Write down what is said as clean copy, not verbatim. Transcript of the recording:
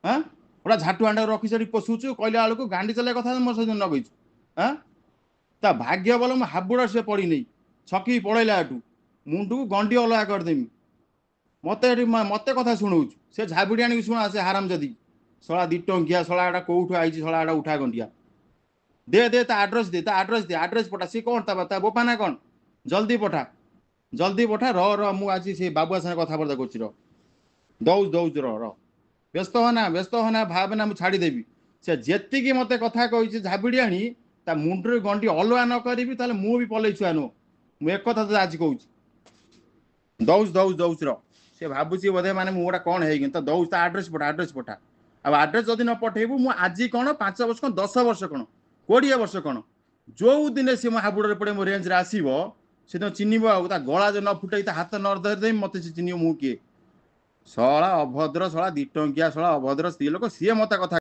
हाँ गोटा झाटू आंडा रखी से पोषुचु कहला बेलू गांडी चलाई कथा मो सहित नगैचु हाँ ता भाग्य बोल मो हाबुड़ा से पड़ी नहीं छकी पड़ेला एटू मुंडू को गंडी अलगा करदेमी मत मत कथा शुणु से झाबुड़ी आनी शुणा से हाराम जदी शला 2 टंकिया शला एटा कौठू आई शला एटा उठा गंडिया दे दे ता एड्रेस दे एड्रेस पठा सी कौन ता बोपा ना कौन जल्दी पठा र मु आज से बाबुआ साथ कथबार्ता कर दौज र व्यस्त होना भावना मुझे छाड़देवी से जी मत कथा कही झाबिड़ी आनी ता मुंडर गंडी अलगा न करी मुझे पलई छुआ नुह मुझे एक कथा आज कहूँ दौज र से भावुची बोधे माने मुझे कौन है तो दौज एड्रेस पठा अब एड्रेस जदि न पठेबू मु आज कौन 5 वर्ष कौन 10 वर्ष कौन 20 वर्ष कौन जो दिन से मो हाबुड़ पड़े मो रेंज आसो से तो चिन्ह गला जो न फुटे हाथ न धरदे मत से चिन्ह मु किए शला अभद्र शला 2 टंकिया शला अभद्र स्त्री लोक सी मत कथा